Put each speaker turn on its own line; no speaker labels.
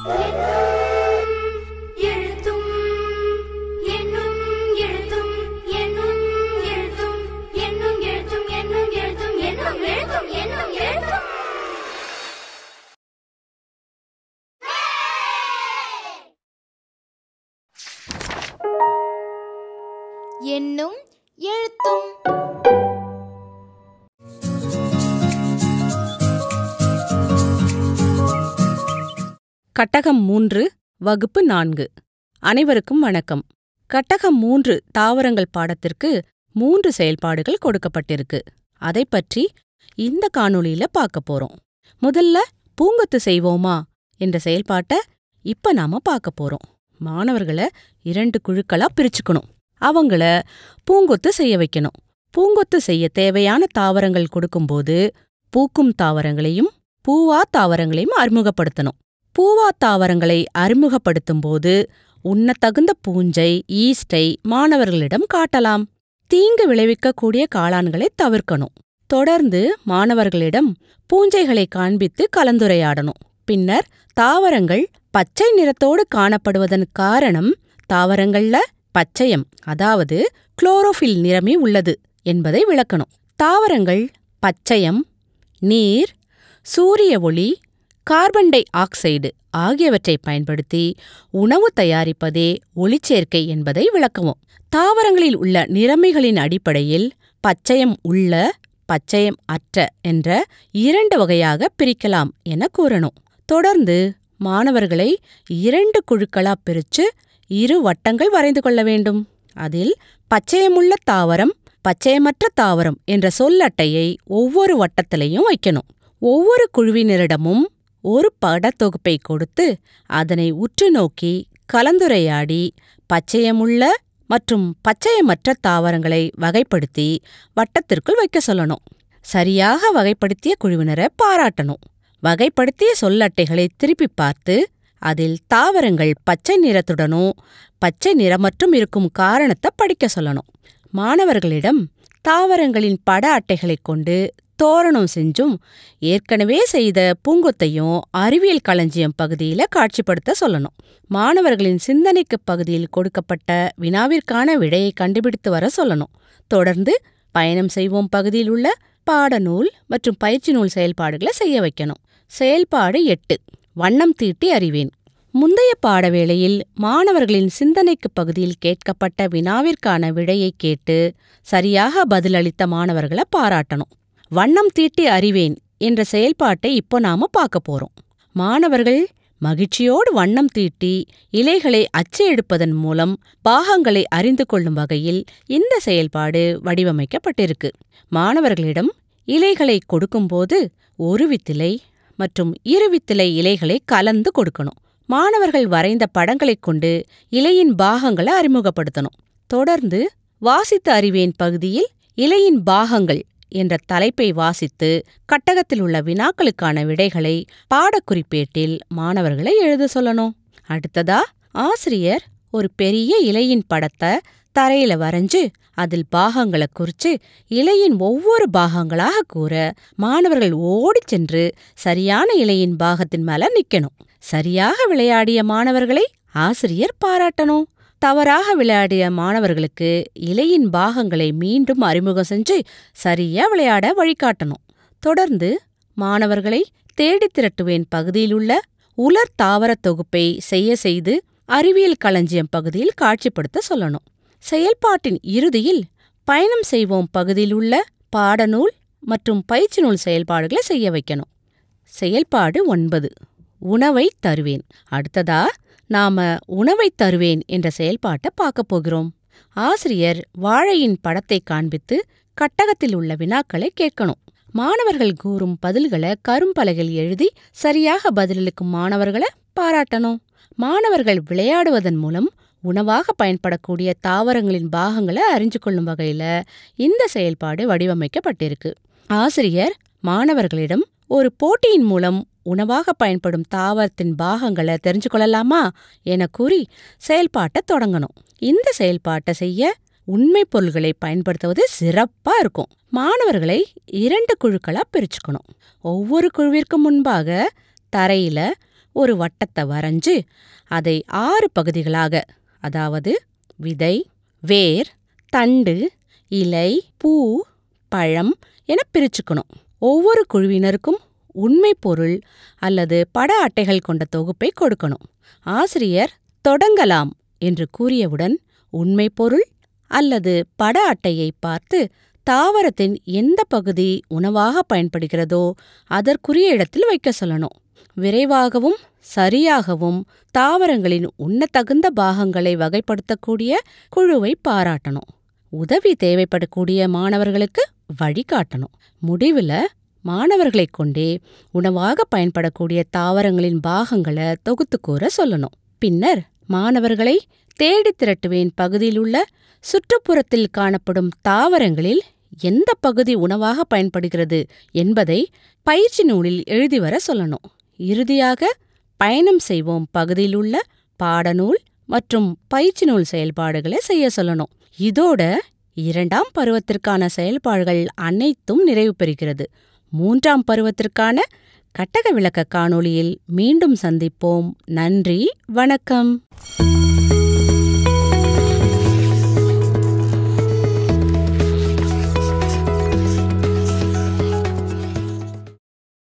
எண்ணும் எழுத்தும்.
கட்டகம் 3 வகுப்பு 4. அனைவருக்கும் வணக்கம். கட்டகம் 3 தாவரங்கள் பாடத்திற்கு 3 செயல்பாடுகள் கொடுக்கப்பட்டிருக்கு. அதைப்பற்றி இந்த காணொளியில பார்க்க போறோம். முதல்ல பூங்கொத்து செய்வோமா என்ற செயல்பாட்டை இப்ப நாம பார்க்க போறோம். மாணவர்களை 2 குழுக்களா பிரிச்சுக்கணும். அவங்கள பூங்கொத்து செய்ய வைக்கணும். பூங்கொத்து செய்ய தேவையான தாவரங்கள் கொடுக்கும்போது பூக்கும் தாவரங்களையும் பூவா தாவரங்களையும் அறிமுகப்படுத்தணும். பூவா தாவரங்களை அறிமுகப்படுத்தும்போது உண்ணத்தகுந்த பூஞ்சை, ஈஸ்டை மாணவர்களிடம் காட்டலாம். தீங்கு விளைவிக்கக்கூடிய காளான்களை தவிர்க்கணும். தொடர்ந்து மாணவர்களிடம் பூஞ்சைகளை காண்பித்து கலந்துரையாடணும். பின்னர் தாவரங்கள் பச்சை நிறத்தோடு காணப்படுவதன் காரணம் தாவரங்கள்ல பச்சையம், அதாவது குளோரோஃபில் நிறமே உள்ளது என்பதை விளக்கணும். தாவரங்கள் பச்சையம், நீர், சூரிய ஒளி, கார்பன் டை ஆக்சைடு ஆகியவற்றை பயன்படுத்தி உணவு தயாரிப்பதே ஒளிச்சேர்க்கை என்பதை விளக்கவும். தாவரங்களில் உள்ள நிறமிகளின் அடிப்படையில் பச்சையம் உள்ள, பச்சையம் அற்ற என்ற 2 வகையாக பிரிக்கலாம் என கூறணும். தொடர்ந்து மாணவர்களை 2 குழுக்களா பிரிச்சு 2 வட்டங்கள் வரைந்து கொள்ள வேண்டும். அதில் பச்சையமுள்ள தாவரம், பச்சையமற்ற தாவரம் என்ற சொல்லட்டையை ஒவ்வொரு வட்டத்திலையும் வைக்கணும். ஒவ்வொரு குழுவினரிடமும் ஒரு படத்தொகுப்பை கொடுத்து அதனை உற்று நோக்கி கலந்துரையாடி பச்சையமுள்ள மற்றும் பச்சையமற்ற தாவரங்களை வகைப்படுத்தி வட்டத்திற்குள் வைக்க சொல்லணும். சரியாக வகைப்படுத்திய குழுவினரை பாராட்டணும். வகைப்படுத்திய சொல்லட்டைகளை திருப்பி பார்த்து அதில் தாவரங்கள் பச்சை நிறத்துடனோ பச்சை நிறமற்றும் இருக்கும் காரணத்தை படிக்க சொல்லணும். மாணவர்களிடம் தாவரங்களின் பட அட்டைகளைக் கொண்டு தோரணம் செஞ்சும் ஏற்கனவே செய்த பூங்கொத்தையும் அறிவியல் களஞ்சியம் பகுதியில காட்சிப்படுத்த சொல்லணும். மாணவர்களின் சிந்தனைக்கு பகுதியில் கொடுக்கப்பட்ட வினாவிற்கான விடையை கண்டுபிடித்து வர சொல்லணும். தொடர்ந்து பயணம் செய்வோம் பகுதியில் உள்ள பாடநூல் மற்றும் பயிற்சி நூல் செயல்பாடுகளை செய்ய வைக்கணும். செயல்பாடு 8, வண்ணம் தீட்டி அறிவேன். முந்தைய பாடவேளையில் மாணவர்களின் சிந்தனைக்கு பகுதியில் கேட்கப்பட்ட வினாவிற்கான விடையை கேட்டு சரியாக பதிலளித்த மாணவர்களை பாராட்டணும். வண்ணம் தீட்டி அறிவேன் என்ற செயல்பாட்டை இப்போ நாம பார்க்க போறோம். மாணவர்கள் மகிழ்ச்சியோடு வண்ணம் தீட்டி இலைகளை அச்சு எடுப்பதன் மூலம் பாகங்களை அறிந்து கொள்ளும் வகையில் இந்த செயல்பாடு வடிவமைக்கப்பட்டிருக்கு. மாணவர்களிடம் இலைகளை கொடுக்கும்போது ஒரு வித்திலை மற்றும் 2 வித்திலை இலைகளை கலந்து கொடுக்கணும். மாணவர்கள் வரைந்த படங்களைக் கொண்டு இலையின் பாகங்களை அறிமுகப்படுத்தணும். தொடர்ந்து வாசித்து அறிவேன் பகுதியில் இலையின் பாகங்கள் என்ற தலைப்பை வாசித்து கட்டகத்தில் உள்ள வினாக்களுக்கான விடைகளை பாடக்குறிப்பேட்டில் மாணவர்களை எழுத சொல்லணும். அடுத்ததா ஆசிரியர் ஒரு பெரிய இலையின் படத்தை தரையில வரைஞ்சு அதில் பாகங்களை குறிச்சு இலையின் ஒவ்வொரு பாகங்களாக கூற மாணவர்கள் ஓடிச் சென்று சரியான இலையின் பாகத்தின் மேல நிக்கணும். சரியாக விளையாடிய மாணவர்களை ஆசிரியர் பாராட்டணும். தவறாக விளையாடிய மாணவர்களுக்கு இலையின் பாகங்களை மீண்டும் அறிமுகம் செஞ்சு சரியா விளையாட வழிகாட்டணும். தொடர்ந்து மாணவர்களை தேடித் திரட்டுவேன் பகுதியிலுள்ள உலர் தாவர தொகுப்பை செய்து அறிவியல் களஞ்சியம் பகுதியில் காட்சிப்படுத்த சொல்லணும். செயல்பாட்டின் இறுதியில் பயணம் செய்வோம் பகுதியிலுள்ள பாடநூல் மற்றும் பயிற்சி நூல் செயல்பாடுகளை செய்ய வைக்கணும். செயல்பாடு 9, உணவை தருவேன். அடுத்ததா நாம உணவை தருவேன் என்ற செயல்பாட்டை பார்க்க போகிறோம். ஆசிரியர் வாழையின் படத்தை காண்பித்து கட்டகத்தில் உள்ள வினாக்களை கேட்கணும். மாணவர்கள் கூறும் பதில்களை கரும்பலகையில் எழுதி சரியாக பதிலளிக்கும் மாணவர்களை பாராட்டணும். மாணவர்கள் விளையாடுவதன் மூலம் உணவாக பயன்படக்கூடிய தாவரங்களின் பாகங்களை அறிஞ்சு கொள்ளும் வகையில இந்த செயல்பாடு வடிவமைக்கப்பட்டிருக்கு. ஆசிரியர் மாணவர்களிடம் ஒரு போட்டியின் மூலம் உணவாக பயன்படும் தாவரத்தின் பாகங்களை தெரிஞ்சு கொள்ளலாமா என கூறி செயல்பாட்டை தொடங்கணும். இந்த செயல்பாட்டை செய்ய உண்மை பொருள்களை பயன்படுத்துவது சிறப்பா இருக்கும். மாணவர்களை 2 குழுக்களா பிரிச்சுக்கணும். ஒவ்வொரு குழுவிற்கும் முன்பாக தரையில ஒரு வட்டத்தை வரைஞ்சு அதை 6 பகுதிகளாக, அதாவது விதை, வேர், தண்டு, இலை, பூ, பழம் என பிரிச்சுக்கணும். ஒவ்வொரு குழுவினருக்கும் உண்மை பொருள் அல்லது பட அட்டைகள் கொண்ட தொகுப்பை கொடுக்கணும். ஆசிரியர் தொடங்கலாம் என்று கூறியவுடன் உண்மை பொருள் அல்லது பட அட்டையை பார்த்து தாவரத்தின் எந்த பகுதி உணவாக பயன்படுகிறதோ அதற்குரிய இடத்தில் வைக்க சொல்லணும். விரைவாகவும் சரியாகவும் தாவரங்களின் உண்ணத்தகுந்த பாகங்களை வகைப்படுத்தக்கூடிய குழுவை பாராட்டணும். உதவி தேவைப்படக்கூடிய மாணவர்களுக்கு வழிகாட்டணும். முடிவில் மாணவர்களைக் கொண்டே உணவாக பயன்படக்கூடிய தாவரங்களின் பாகங்களை தொகுத்து கூற சொல்லணும். பின்னர் மாணவர்களை தேடி திரட்டுவேன் பகுதியிலுள்ள சுற்றுப்புறத்தில் காணப்படும் தாவரங்களில் எந்த பகுதி உணவாக பயன்படுகிறது என்பதை பயிற்சி நூலில் எழுதி வர சொல்லணும். இறுதியாக பயணம் செய்வோம் பகுதியிலுள்ள பாடநூல் மற்றும் பயிற்சி நூல் செயல்பாடுகளை செய்ய சொல்லணும். இதோட 2ஆம் பருவத்திற்கான செயல்பாடுகள் அனைத்தும் நிறைவு பெறுகிறது. 3ஆம் பருவத்திற்கான கட்டக விளக்க காணொளியில் மீண்டும் சந்திப்போம். நன்றி, வணக்கம்.